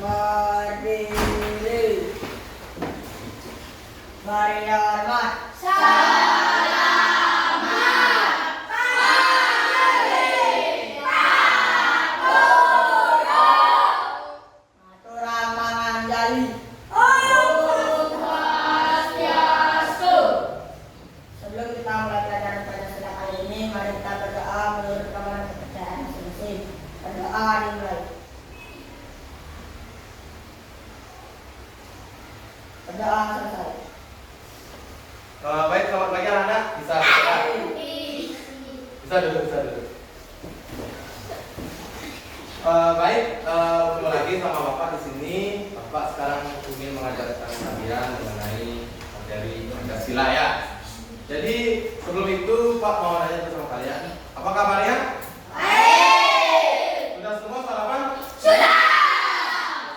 Berdiri. Mari hormat. Aturang manganjali. Sebelum kita mulai pelajaran pada siang kali ini, mari kita berdoa menurut rekaman kepercayaan masing-masing. Berdoa dimulai. Berdoa selesai. Baik, selamat pagi anak-anak. Bisa duduk. Baik, ketemu lagi sama Bapak di sini. Bapak sekarang ingin mengajarkan kalian mengenai materi Pancasila ya. Jadi sebelum itu Pak mau nanya sama kalian, apa kabarnya? Baik. Sudah semua sarapan? Sudah.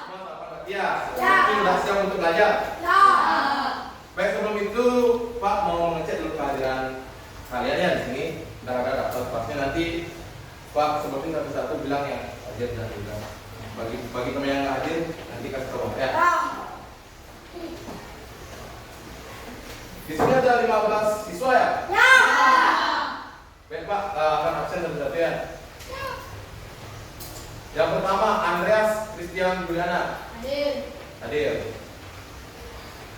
Semua sarapan? Ya. Mungkin sudah siap untuk belajar? Ya. Baik, sebelum itu Pak mau ngecek dulu kehadiran kalian ya di sini. Ntar ada daftar kelasnya nanti Pak sebutin satu-satu bilang yang hadir dan tidak. Bagi teman yang nggak hadir nanti kasih tahu ya. Di sini ada 15 siswa ya? Ya. Baik Pak, akan absen satu-satu ya. Yang pertama Andreas Christian Juliana. Hadir.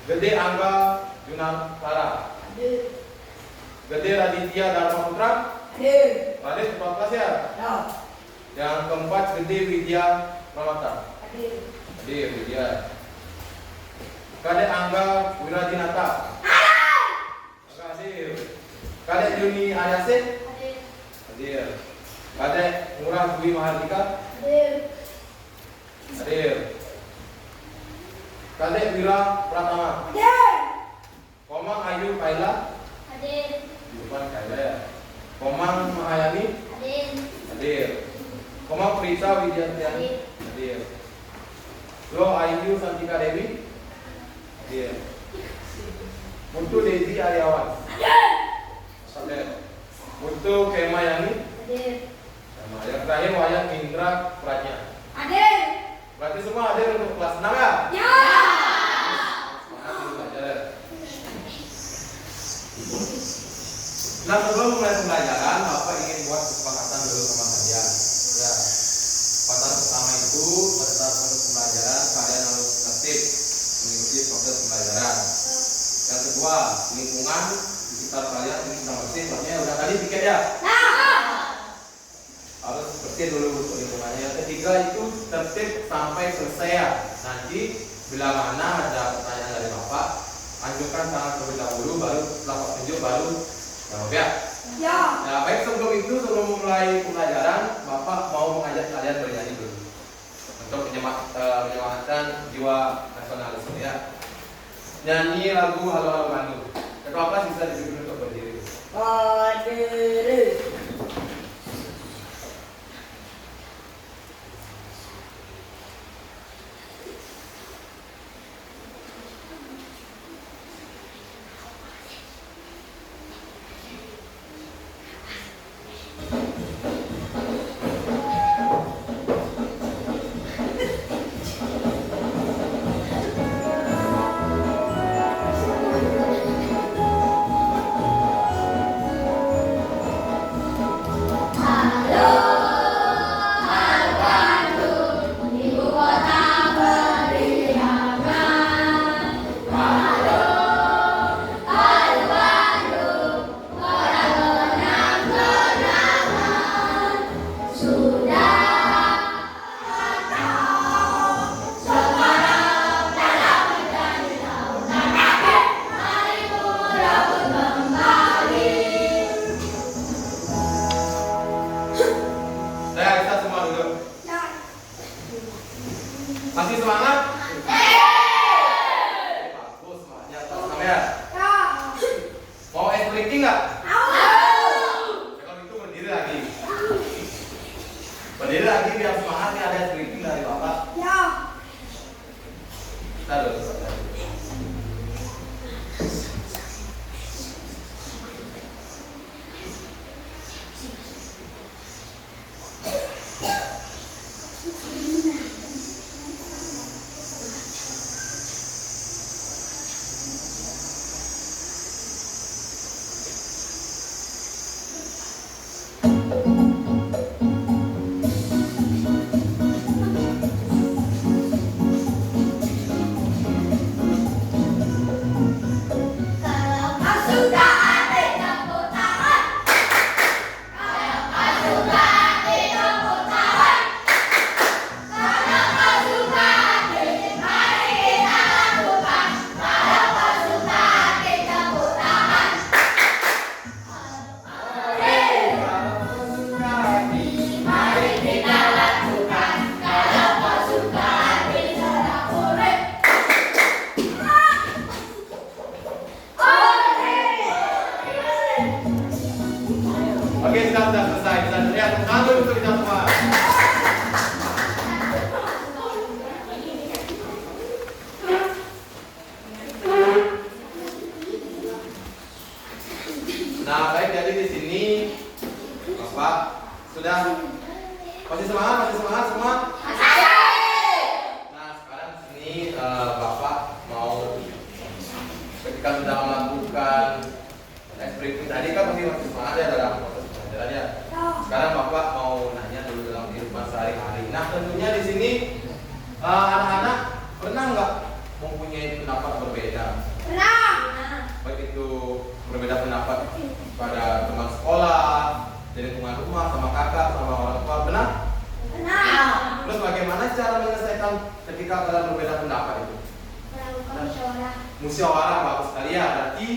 Gede Angga Junantara. Hadir. Gede Raditya Dharma Putra. Hadir. Hadir tempat kelas ya? Ya. Yang keempat Gede Widya Pramata. Hadir. Hadir Widya. Kadek Angga Wiradinata. Hadir. Kadek Juni Aryase. Hadir. Kadek Murah Dwi Mahardika. Hadir. Kadek Wira Pratama. Komang Ayu Kaila. Di depan Kaila ya. Komang Mahayani. Hadir. Komang Prita Widiantiani. Hadir. Lo Ayu Santika Dewi. Hadir. Mutu Desi Aryawan. Hadir. Mutu Kemayani. Sama yang terakhir Wayan Indra Pratnya. Berarti semua hadir untuk kelas 6 ya? Ya. Semangat dulu belajar. Nah, sebelum mulai pembelajaran, Bapak ingin buat kesepakatan dulu sama kalian. Ya. Kesepakatan pertama itu pada saat proses pembelajaran kalian harus tertib mengikuti proses pembelajaran. Yang kedua, lingkungan di sekitar kalian ini sedang bersih. Maksudnya udah tadi tiket ya? Harus bersih dulu untuk lingkungannya. Yang ketiga itu tertib sampai selesai ya. Nanti bila mana ada pertanyaan dari Bapak, anjurkan tangan terlebih dahulu, baru setelah Pak tunjuk baru jawab ya. Ya. Nah, baik, sebelum mulai pembelajaran, Bapak mau mengajak kalian bernyanyi dulu untuk menyemangatan jiwa nasionalisme ya. Nyanyi lagu Halo Halo Bandung. Ketua kelas bisa dipimpin untuk berdiri. Berdiri. Masih semangat? Bagus, semangatnya atas nama ya. Mau es blinking nggak? Kalau itu berdiri lagi. Berdiri lagi biar semangat nih, ada es blinking dari Bapak. Ya. Taruh. tentunya di sini anak-anak pernah nggak mempunyai pendapat berbeda? Pernah. Baik itu berbeda pendapat pada teman sekolah, di lingkungan rumah, sama kakak, sama orang tua, benar? Pernah. Terus bagaimana cara menyelesaikan ketika kalian berbeda pendapat itu? Melakukan musyawarah. Musyawarah, bagus sekali ya. Berarti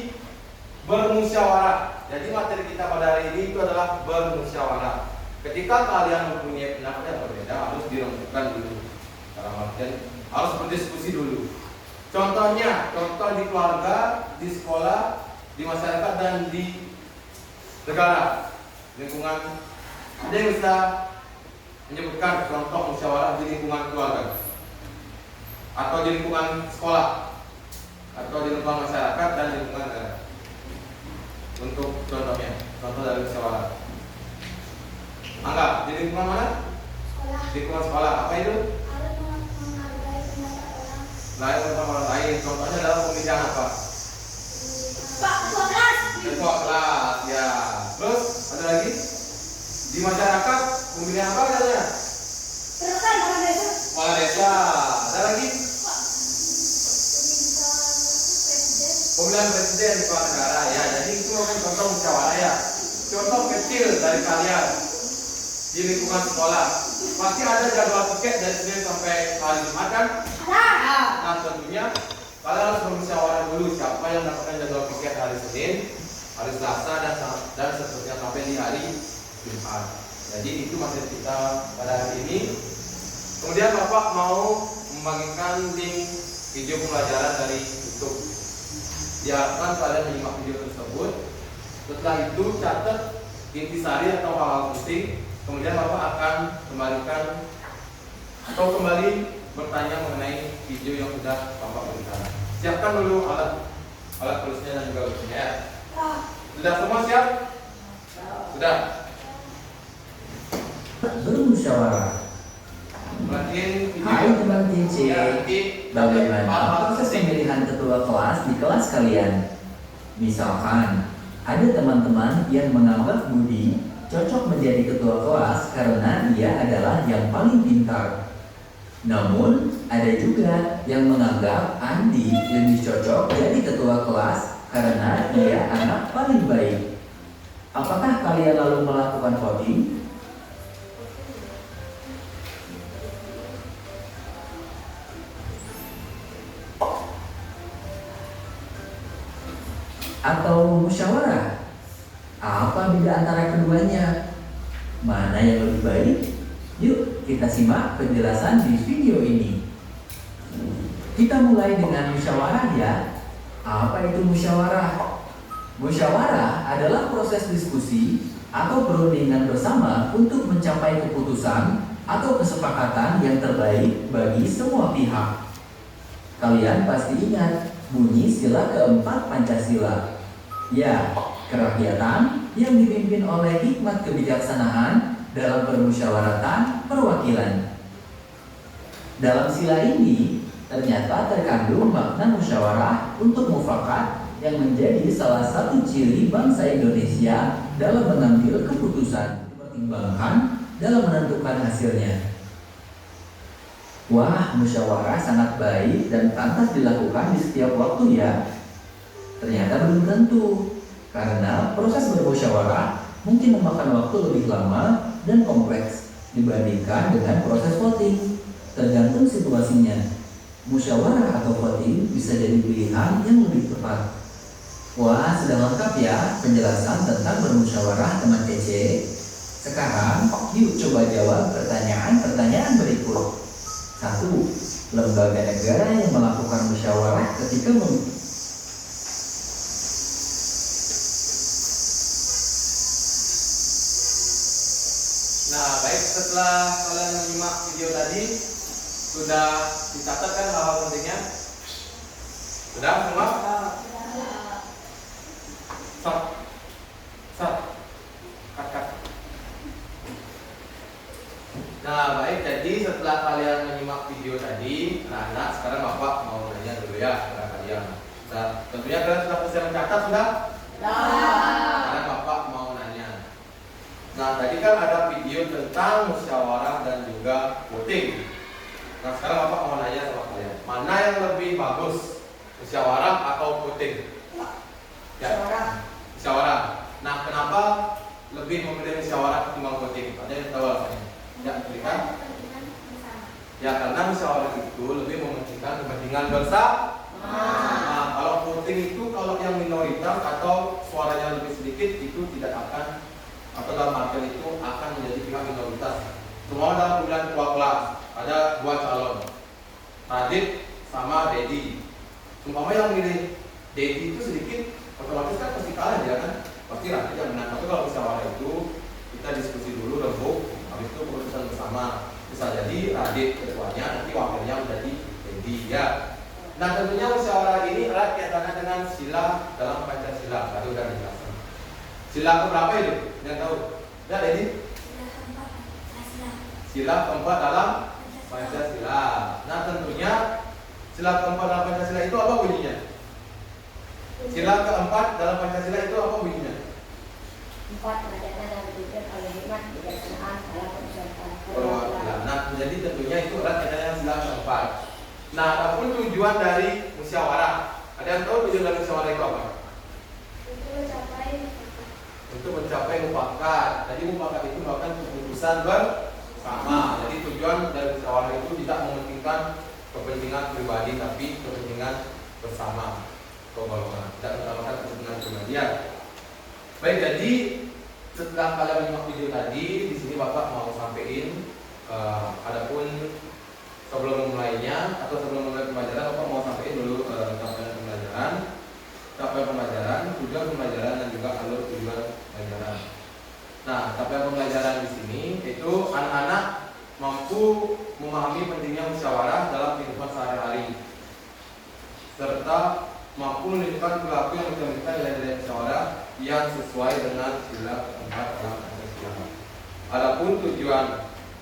bermusyawarah. Jadi materi kita pada hari ini itu adalah bermusyawarah. Ketika kalian mempunyai pendapat yang berbeda, harus dirembukan dulu. Dalam artian harus berdiskusi dulu. Contohnya, contoh di keluarga, di sekolah, di masyarakat dan di negara, lingkungan. Ada yang bisa menyebutkan contoh musyawarah di lingkungan keluarga, atau di lingkungan sekolah, atau di lingkungan masyarakat dan di lingkungan negara. Untuk contohnya, contoh dari musyawarah. Angga, di lingkungan mana? Sekolah. Di lingkungan sekolah. Apa itu? Harus menghargai pendapat orang. Lain sama orang lain. Contohnya adalah pemilihan apa? Pak, ketua kelas. Ketua kelas, ya. Terus ada lagi? Di masyarakat pemilihan apa katanya? Teruskan kepala desa. Kepala desa. Ada lagi? Pemilihan presiden di kepala negara. Ya, jadi itu mungkin contoh musyawarah ya. Contoh kecil dari kalian di lingkungan sekolah. Pasti ada jadwal tiket dari Senin sampai hari Jumat kan? Ada. Nah tentunya kalian harus bermusyawarah dulu siapa yang mendapatkan jadwal tiket hari Senin, hari Selasa dan seterusnya sampai di hari Jumat. Jadi itu materi kita pada hari ini. Kemudian Bapak mau membagikan link video pembelajaran dari YouTube. Diharapkan kalian menyimak video tersebut. Setelah itu catat intisari atau hal-hal penting. Kemudian Bapak akan kembalikan atau kembali bertanya mengenai video yang sudah Bapak berikan. Siapkan dulu alat tulisnya dan juga ujinya. Sudah semua siap? Sudah. Bermusyawarah. Perhatiin video. Hai teman TC, Ya, nanti bagaimana proses pemilihan ketua kelas di kelas kalian? Misalkan, ada teman-teman yang menganggap Budi cocok menjadi ketua kelas karena dia adalah yang paling pintar. Namun, ada juga yang menganggap Andi lebih cocok jadi ketua kelas karena dia anak paling baik. Apakah kalian lalu melakukan voting? Atau musyawarah? Apa beda antara keduanya? Mana yang lebih baik? Yuk kita simak penjelasan di video ini. Kita mulai dengan musyawarah ya. Apa itu musyawarah? Musyawarah adalah proses diskusi atau perundingan bersama untuk mencapai keputusan atau kesepakatan yang terbaik bagi semua pihak. Kalian pasti ingat bunyi sila keempat Pancasila. Ya, kerakyatan yang dipimpin oleh hikmat kebijaksanaan dalam permusyawaratan perwakilan. Dalam sila ini ternyata terkandung makna musyawarah untuk mufakat yang menjadi salah satu ciri bangsa Indonesia dalam mengambil keputusan, dipertimbangkan dalam menentukan hasilnya. Wah, musyawarah sangat baik dan pantas dilakukan di setiap waktu ya. Ternyata belum tentu, karena proses bermusyawarah mungkin memakan waktu lebih lama dan kompleks dibandingkan dengan proses voting. Tergantung situasinya. Musyawarah atau voting bisa jadi pilihan yang lebih tepat. Wah, sudah lengkap ya penjelasan tentang bermusyawarah teman TC. Sekarang, yuk coba jawab pertanyaan-pertanyaan berikut. 1. Lembaga negara yang melakukan musyawarah ketika Nah, baik, setelah kalian menyimak video tadi, sudah dicatat kan hal-hal pentingnya? Sudah semua? Stop. Stop. Cut. Nah, baik, jadi setelah kalian menyimak video tadi, anak-anak, sekarang Bapak mau nanya dulu ya kepada kalian. Nah, tentunya kalian sudah bisa mencatat, sudah? Sekarang Bapak mau nanya. Nah, tadi kan ada video tentang musyawarah dan juga voting. Nah, sekarang Bapak mau nanya sama kalian, mana yang lebih bagus, musyawarah atau voting? Musyawarah. Musyawarah. Nah, kenapa lebih memilih musyawarah ketimbang voting? Ada yang tahu alasannya? Ya, berikan. Ya, karena musyawarah itu lebih mementingkan kepentingan bersama. Nah, kalau voting itu kalau yang minoritas atau suaranya lebih sedikit itu tidak akan, atau dalam artian itu akan menjadi pihak minoritas. Semua dalam pemilihan ketua kelas ada 2 calon, Radit sama Dedi. Umpama yang milih Dedi itu sedikit, otomatis kan pasti kalah dia kan, pasti Radit yang menang. Tapi kalau musyawarah itu kita diskusi dulu rembuk, habis itu keputusan bersama. Bisa jadi Radit ketuanya, nanti wakilnya menjadi Dedi ya. Nah, tentunya musyawarah ini erat kaitannya dengan sila dalam Pancasila. Tadi udah dijelaskan. Sila keberapa itu? Yang tahu? Ya, Dedi? Sila keempat dalam Pancasila. Nah, tentunya sila keempat dalam Pancasila itu apa bunyinya? Sila keempat dalam Pancasila itu apa bunyinya? 4 Kerajaan dan berpikir oleh hikmat kebijaksanaan dalam persyaratan Perwakilan. Nah, jadi tentunya itu erat kaitannya sila keempat. Nah, apapun tujuan dari musyawarah. Ada yang tahu tujuan dari musyawarah itu apa? Untuk mencapai mufakat. Jadi mufakat itu merupakan keputusan bersama. Jadi tujuan dari musyawarah itu tidak mementingkan kepentingan pribadi, tapi kepentingan bersama golongan. Tidak mengutamakan kepentingan pribadi. Ya. Baik, jadi setelah kalian menyimak video tadi, di sini Bapak mau sampaikan, adapun sebelum memulainya atau sebelum memulai pembelajaran, Bapak mau sampaikan dulu capaian pembelajaran, tujuan pembelajaran dan juga alur tujuan pembelajaran. Nah, capaian pembelajaran di sini itu anak-anak mampu memahami pentingnya musyawarah dalam kehidupan sehari-hari, serta mampu menunjukkan perilaku yang mencerminkan nilai-nilai musyawarah yang sesuai dengan sila keempat dalam Pancasila. Adapun tujuan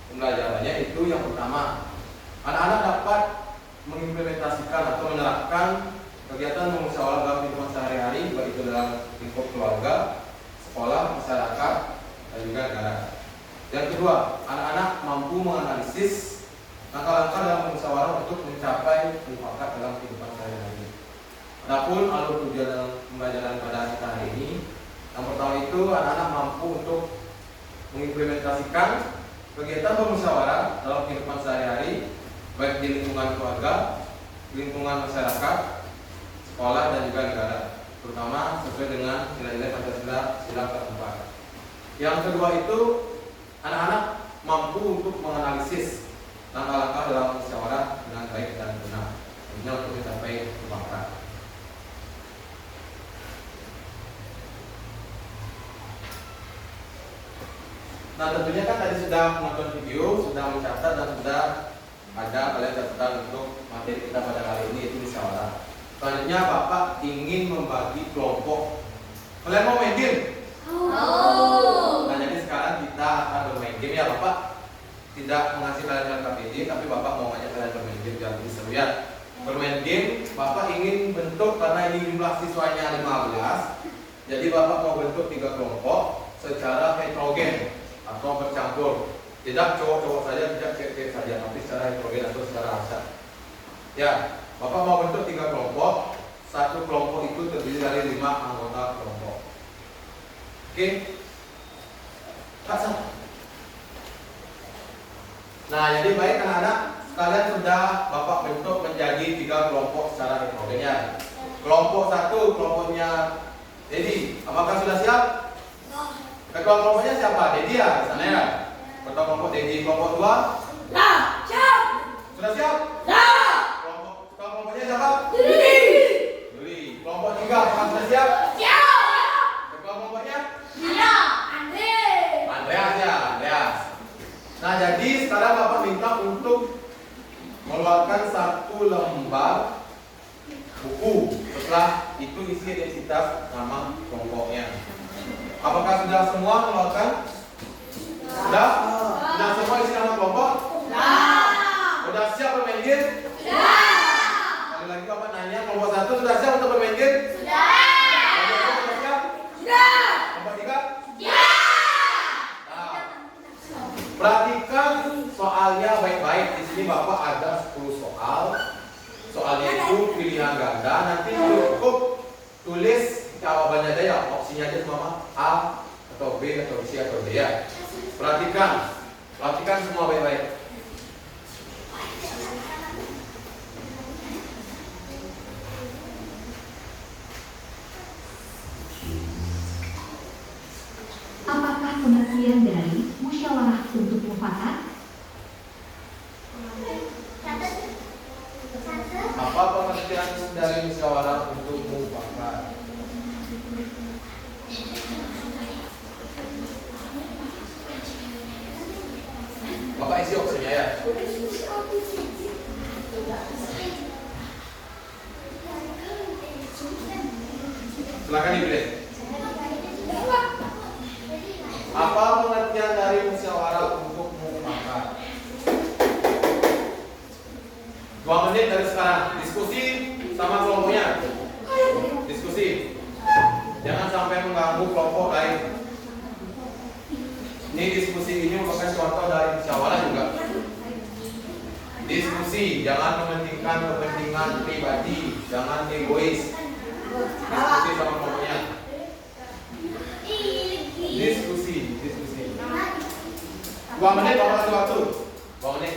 pembelajarannya itu yang pertama, anak-anak dapat mengimplementasikan atau menerapkan kegiatan bermusyawarah dalam kehidupan sehari-hari, baik itu dalam lingkup keluarga, sekolah, masyarakat, dan juga negara. Yang kedua, anak-anak mampu menganalisis langkah-langkah dalam bermusyawarah untuk mencapai mufakat dalam kehidupan sehari-hari. Adapun alur tujuan dalam pembelajaran pada kita hari ini, yang pertama itu anak-anak mampu untuk mengimplementasikan kegiatan bermusyawarah dalam kehidupan sehari-hari, baik di lingkungan keluarga, lingkungan masyarakat, sekolah, dan juga negara, terutama sesuai dengan nilai-nilai Pancasila sila keempat. Yang kedua itu anak-anak mampu untuk menganalisis langkah-langkah dalam musyawarah dengan baik dan benar, tentunya untuk mencapai mufakat. Nah, tentunya kan tadi sudah menonton video, sudah mencatat dan sudah ada kalian catatan untuk materi kita pada kali ini, yaitu musyawarah. Selanjutnya Bapak ingin membagi kelompok. Kalian mau main game? Nah, jadi sekarang kita akan bermain game ya. Bapak tidak mengasih kalian KPD, tapi Bapak mau ngajak kalian bermain game biar lebih seru ya. Bermain game, Bapak ingin bentuk, karena ini jumlah siswanya 15. Jadi Bapak mau bentuk 3 kelompok secara heterogen atau bercampur. Tidak cowok-cowok saja, tidak cewek saja, tapi secara heterogen atau secara acak. Ya, Bapak mau bentuk 3 kelompok. Satu kelompok itu terdiri dari 5 anggota kelompok. Oke? Kak, nah, jadi baik anak-anak, kalian sudah Bapak bentuk menjadi 3 kelompok secara heterogen ya. Kelompok 1, kelompoknya Dedi. Apakah sudah siap? Ketua kelompoknya siapa? Dedi ya, di sana ya. Ketua kelompok Dedi. Kelompok 2? Nah, siap. Sudah siap? Nah. Ketua kelompoknya siapa? Diri. Duri. Kelompok 3, apakah sudah siap? Siap. Ketua kelompoknya? Iya, Andre. Andreas ya, Andreas. Nah, jadi sekarang Bapak minta untuk mengeluarkan 1 lembar buku. Setelah itu isi identitas nama kelompoknya. Apakah sudah semua mengeluarkan? Sudah? Sudah semua isi nama kelompok? Sudah siap bermain game? Sekali lagi Bapak nanya, kelompok 1 sudah siap untuk bermain game? Kelompok 2 sudah siap? Kelompok 3? di sini Bapak ada 10 soal. Soalnya itu pilihan ganda. Nanti cukup tulis jawabannya aja ya, opsinya aja semua A atau B atau C atau D ya. Perhatikan semua baik-baik. Apakah pengertian dari musyawarah untuk mufakat? Apa pengertian dari musyawarah untuk mufakat? Bapak isi opsinya ya. Silakan dipilih. Apa pengertian dari musyawarah untuk mufakat? 2 menit dari sekarang. Diskusi sama kelompoknya. Diskusi. Jangan sampai mengganggu kelompok lain. Ini diskusi ini merupakan contoh dari musyawarah juga. Diskusi, jangan mementingkan kepentingan pribadi, jangan egois. Diskusi sama kelompoknya. Diskusi. 2 menit Bapak kasih waktu. 2 menit.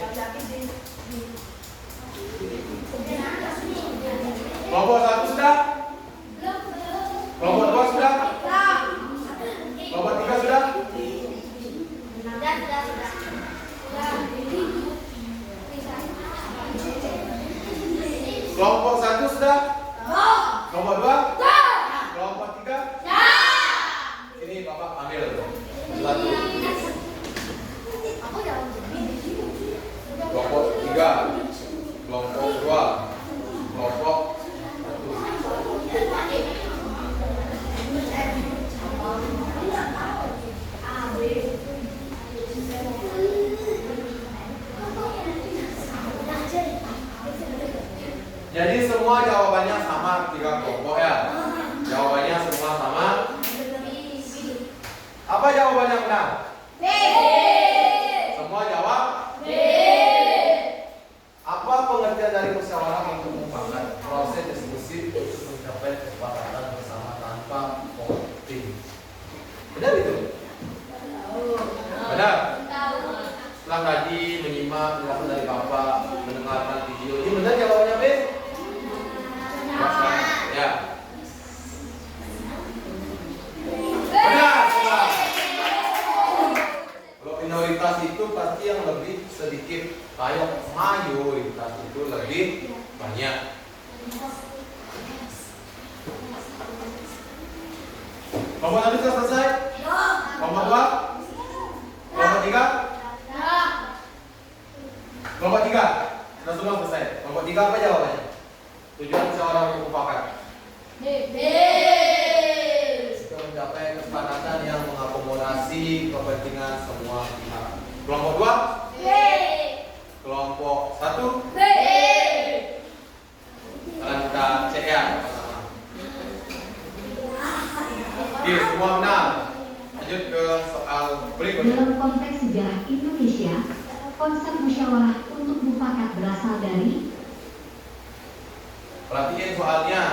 Kelompok 1 sudah? Kelompok 2 sudah? Kelompok 3 sudah? Kelompok 1 sudah? Kelompok 2? Kelompok 3? Ini Bapak ambil satu. Kelompok 3, kelompok 2, kelompok 1. Jadi semua jawabannya sama 3 kelompok ya. Jawabannya semua sama. Apa jawabannya benar? B. Semua jawab B. Apa pengertian dari musyawarah untuk mufakat? Proses diskusi untuk mencapai kesepakatan bersama tanpa voting. Benar itu? Benar. Setelah tadi menyimak penjelasan dari Bapak, mendengarkan video ini, benar jawabannya B? Ya. Benar semua. Kalau minoritas itu pasti yang lebih sedikit. Kalau mayoritas itu lebih banyak. Kelompok 1 sudah selesai? Kelompok 2? Kelompok 3? Kelompok 3 sudah semua selesai. Kelompok 3 apa jawabannya? Tujuan musyawarah untuk mufakat. B. Untuk mencapai kesepakatan yang mengakomodasi kepentingan semua pihak. Kelompok 2? B. Kelompok 1? B. Kalian kita cek ya sama-sama. Oke, semua benar. Lanjut ke soal berikutnya. Dalam konteks sejarah Indonesia, konsep musyawarah untuk mufakat berasal dari. Perhatikan soalnya.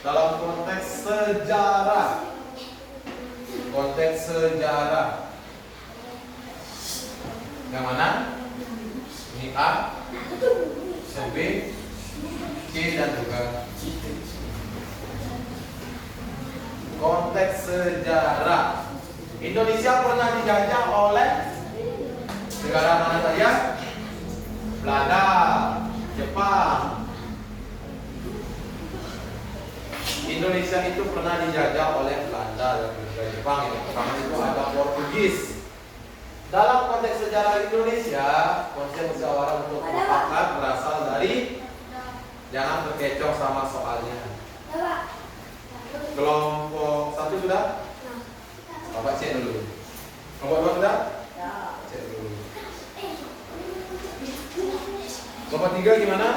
Dalam konteks sejarah. Konteks sejarah. Yang mana? Ini A, B, C dan juga C. Konteks sejarah. Indonesia pernah dijajah oleh negara mana saja? Belanda, Jepang. Indonesia itu pernah dijajah oleh Belanda dan juga Jepang. Yang pertama itu ada Portugis. Dalam konteks sejarah Indonesia, konsep musyawarah untuk mufakat berasal dari, jangan terkecoh sama soalnya. Kelompok 1 sudah? Bapak cek dulu. Kelompok 2 sudah? Cek dulu. Kelompok 3 gimana?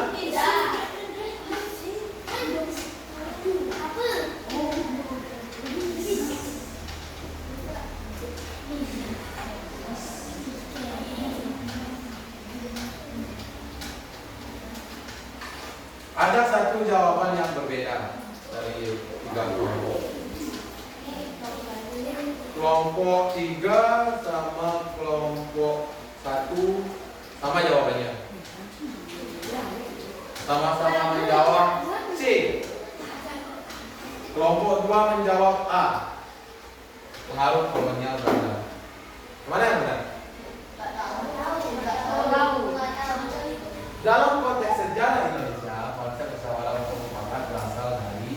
Ada satu jawaban yang berbeda dari 3 kelompok. Kelompok 3 sama kelompok 1 sama jawabannya. Sama-sama menjawab C. Kelompok 2 menjawab A. Pengaruh kolonial Belanda. Mana yang benar? Dalam konteks sejarah Indonesia, konsep musyawarah untuk mufakat berasal dari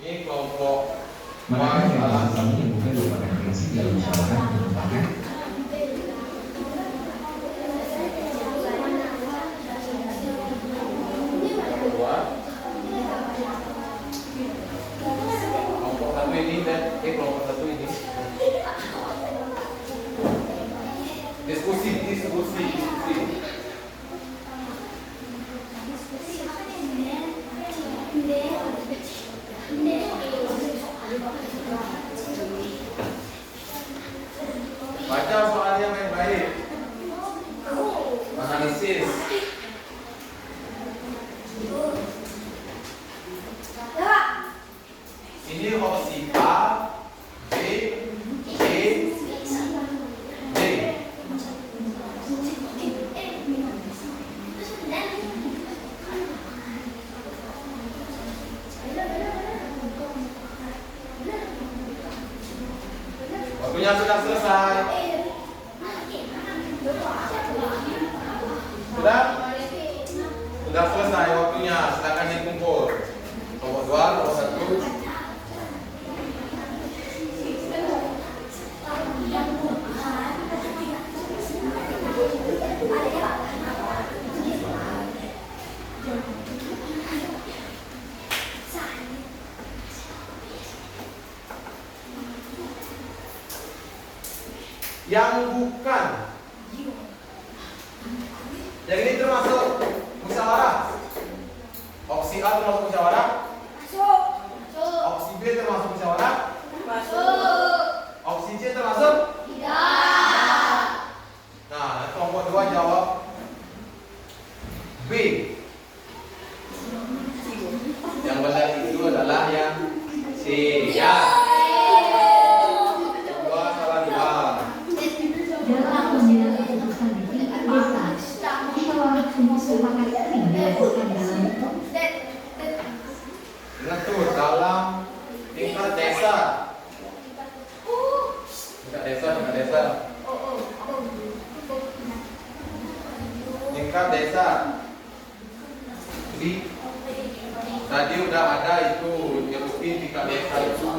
ini kelompok Manakah yang selama ini bukan merupakan prinsip dalam musyawarah untuk mufakat? kelompok 1 ini dan kelompok 1 ini diskusi. Baca soalnya baik-baik. Analisis. Ini opsi A, B, C, D. Waktunya sudah selesai. Sudah selesai waktunya. Silakan dikumpul. Kelompok 2, kelompok 1. Yang bukan. Yang ini termasuk musyawarah. Opsi A termasuk musyawarah. Opsi B termasuk musyawarah. Opsi C termasuk. Nah, kelompok 2 jawab B. Yang benar itu adalah yang C. Ya. Dalam pengambilan keputusan di tingkat desa, musyawarah untuk mufakat sering dilakukan dalam bentuk Ingat tuh, dalam tingkat desa. Tingkat desa. Jadi tadi udah ada itu, yang mungkin tingkat desa itu.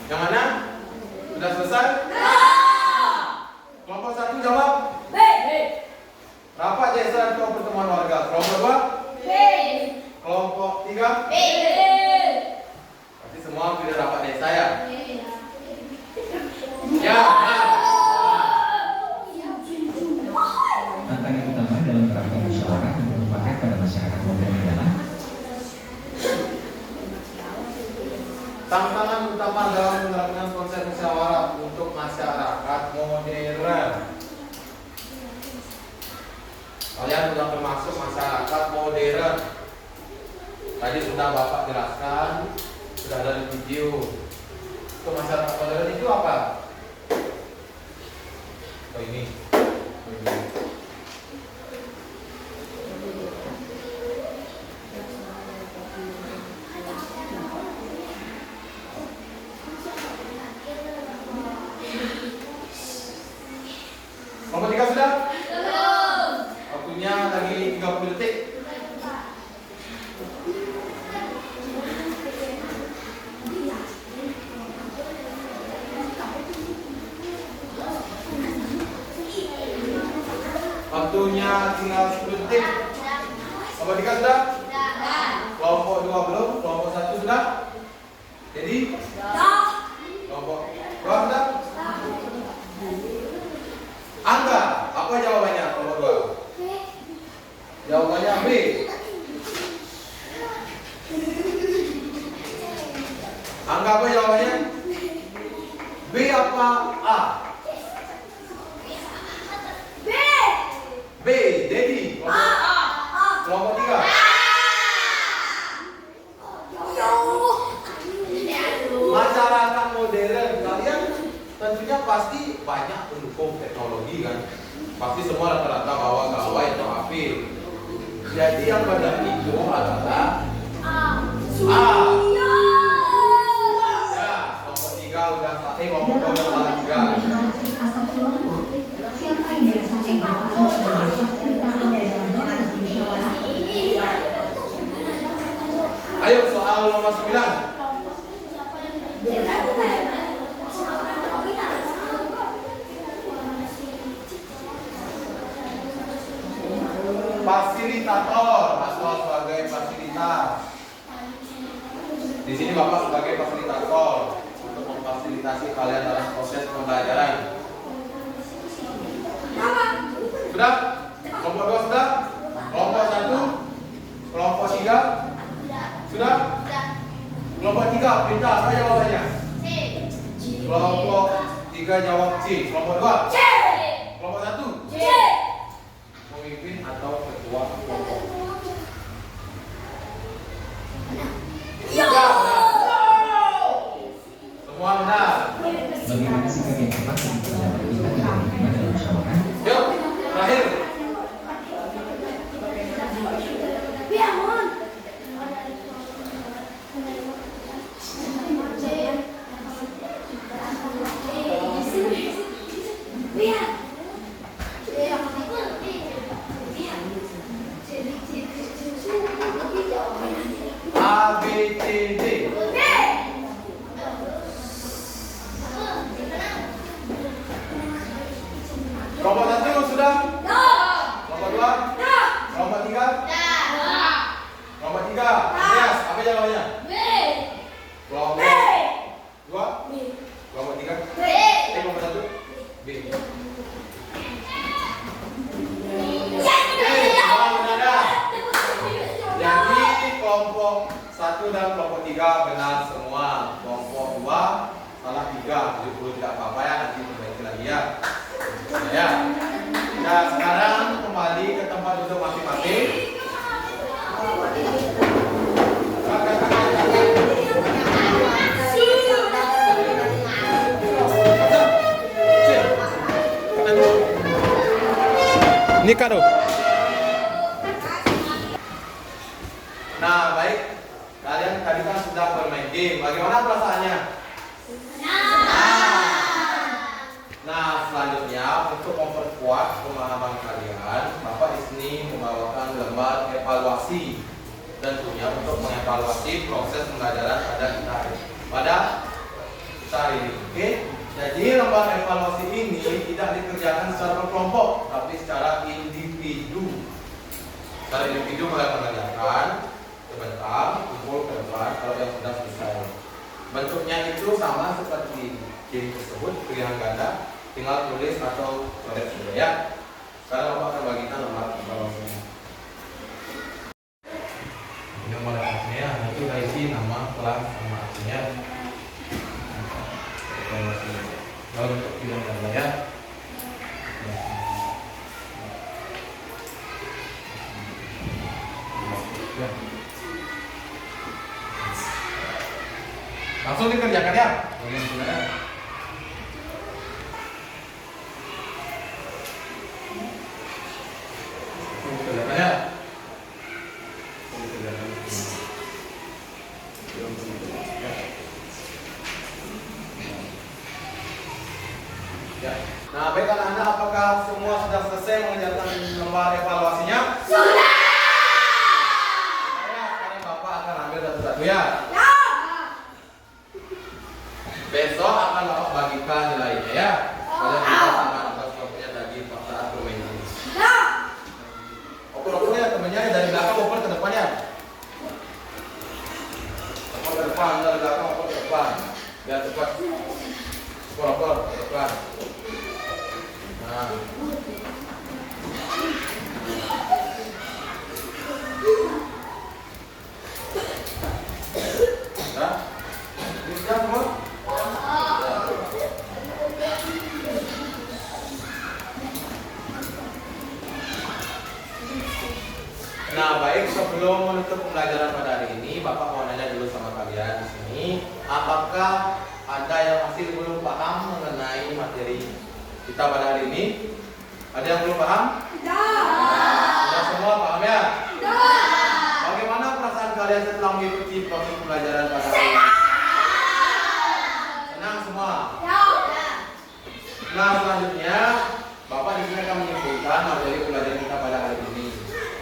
Yang mana? Sudah selesai? Kelompok 1 jawab B. rapat desa atau pertemuan warga. Kelompok 2? B. Kelompok 3? B. Berarti semua sudah rapat desa ya? Ya. Tantangan utama dalam menerapkan musyawarah untuk mufakat pada masyarakat modern adalah Tantangan utama dalam menerapkan konsep musyawarah untuk masyarakat modern. Kalian sudah termasuk masyarakat modern. Tadi sudah Bapak jelaskan, sudah ada di video. Untuk masyarakat modern itu apa? Oh ini. Kelompok 3 sudah? Belum. Waktunya lagi 30 detik. Waktunya tinggal 10 detik. Kelompok 3 sudah? Sudah. Kelompok 2 belum? Kelompok Jadi kelompok dua sudah. Angga, apa jawabannya kelompok dua? Jawabannya B. Angga, apa jawabannya? B apa A? B, Dedi. Kelompok tiga. Masyarakat modern, kalian tentunya pasti banyak pendukung teknologi kan? Pasti semua rata-rata bawa gawai atau HP. Jadi yang benar itu adalah A. Ya, kelompok tiga udah sahih, kelompok dua udah salah juga. Siapa yang biasanya berperan sebagai fasilitator dalam proses musyawarah? Ayo soal nomor 9. Fasilitator atau sebagai fasilitas. Di sini Bapak sebagai fasilitator untuk memfasilitasi kalian dalam proses pembelajaran. Sudah? Kelompok 2 sudah? Kelompok 1? Kelompok 3? Sudah? Kelompok 3 perintah apa jawabannya? Kelompok 3 jawab C. Kelompok 2? Kelompok 1? Pemimpin atau ketua kelompok. Semua benar. Bagaimana sikap yang tepat ketika pendapat kita tidak diterima dalam musyawarah? Yuk, terakhir. A, B, C, D. Kelompok 1 sudah? Kelompok 2? Kelompok 3? Kelompok 3? Yes, apa jawabannya? Kelompok 2? Kelompok 3? Kelompok 1? B. Jadi kelompok 1 dan kelompok 3 benar semua. Kelompok 2 salah 3. 70 tidak apa-apa ya, nanti perbaiki lagi ya. Ya. Nah, sekarang kembali ke tempat duduk masing-masing. Ini kado. Nah, baik. Kalian tadi kan sudah bermain game. Bagaimana perasaannya? Nah, selanjutnya untuk memperkuat pemahaman kalian, Bapak di sini membawakan lembar evaluasi tentunya untuk mengevaluasi proses pembelajaran pada kita hari ini. Oke? Jadi lembar evaluasi ini tidak dikerjakan secara berkelompok, tapi secara individu. Secara individu kalian mengerjakan sebentar, kumpul ke depan kalau yang sudah selesai. Bentuknya itu sama seperti game tersebut, pilihan ganda, tinggal tulis atau coret saja ya. Sekarang Bapak akan bagikan lembar evaluasinya. Ini nomor evaluasinya, itu isi nama, kelas, sama artinya. Evaluasinya. Lalu untuk pilihan ganda ya. Langsung dikerjakan ya. Ya. Nah, baik anak-anak, apakah semua sudah selesai mengerjakan lembar evaluasinya? Sudah. Sekarang Bapak akan ambil satu-satu ya. Besok akan Bapak bagikan nilainya ya. Kalian bisa sama atas kelompoknya tadi pada saat bermain ini. Oper-opernya temennya dari belakang oper ke depannya. Oper ke depan, dari belakang oper ke depan. depan. Biar cepat. Skor depan. Nah. Nah. Bisa semua? Nah, baik, sebelum menutup pembelajaran pada hari ini, Bapak mau nanya dulu sama kalian di sini, apakah ada yang masih belum paham mengenai materi kita pada hari ini? Ada yang belum paham? Sudah semua paham ya? Bagaimana perasaan kalian setelah mengikuti proses pembelajaran pada hari ini? Senang semua? Nah, selanjutnya Bapak di sini akan menyimpulkan materi pelajaran kita pada hari ini.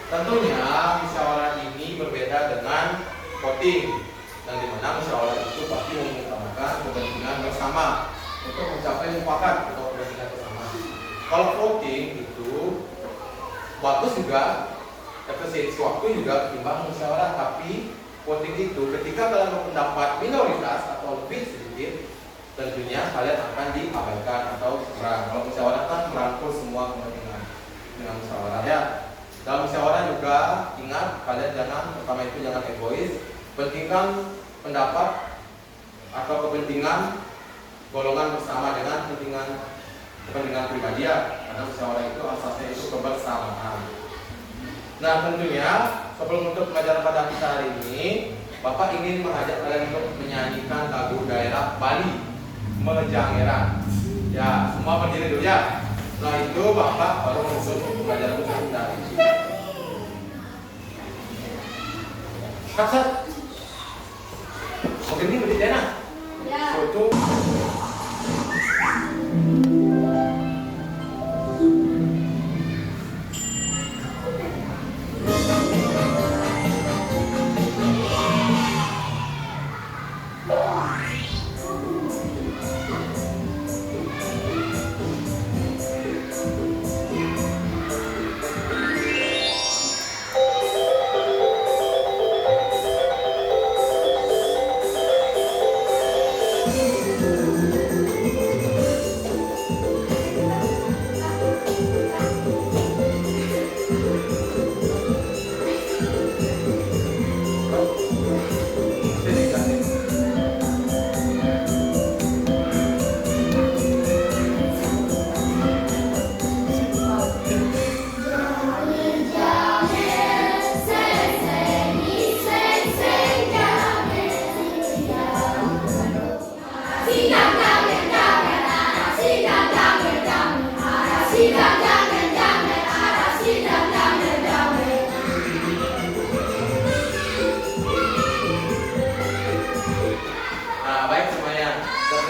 Tentunya musyawarah ini berbeda dengan voting, dan di mana musyawarah itu pasti mengutamakan kepentingan bersama untuk mencapai mufakat atau kepentingan bersama. Kalau voting itu bagus juga, efisiensi waktu juga ketimbang musyawarah, tapi voting itu ketika kalian berpendapat minoritas atau lebih sedikit, tentunya kalian akan diabaikan atau kurang. Kalau musyawarah kan merangkul semua kepentingan dengan musyawarah ya. Dalam musyawarah juga ingat kalian pertama itu jangan egois, pentingkan pendapat atau kepentingan golongan bersama dengan kepentingan pribadi ya, karena musyawarah itu asasnya itu kebersamaan. Nah, tentunya sebelum untuk pelajaran pada kita hari ini, Bapak ingin mengajak kalian untuk menyanyikan lagu daerah Bali, Mejangeran. Ya, semua berdiri dulu ya. Setelah itu Bapak baru menutup pelajaran kita hari ini. Kasat. Mungkin ini berdiri enak. Ya. Foto.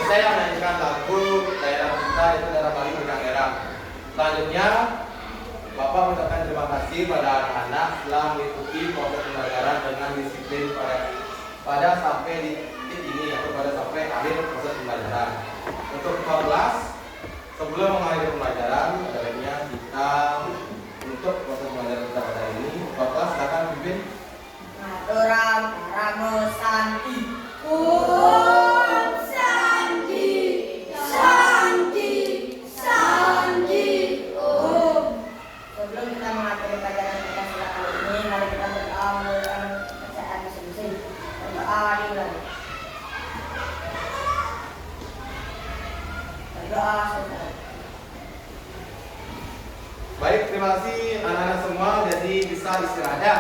Saya menyanyikan lagu daerah kita yaitu daerah Bali Mejangeran. Selanjutnya Bapak mengucapkan terima kasih pada anak-anak telah mengikuti proses pembelajaran dengan disiplin pada sampai di titik ini atau pada sampai akhir proses pembelajaran. Untuk kelas sebelum mengakhiri pembelajaran, adanya kita untuk proses pembelajaran kita pada hari ini. Bapak silakan pimpin. Aturan Ramo Santi. Sebelum kita mengakhiri pelajaran kita setelah kali ini, mari kita berdoa melalui bacaan masing-masing. Berdoa dimulai. Berdoa selesai. Baik, terima kasih anak-anak semua. Jadi bisa istirahat ya.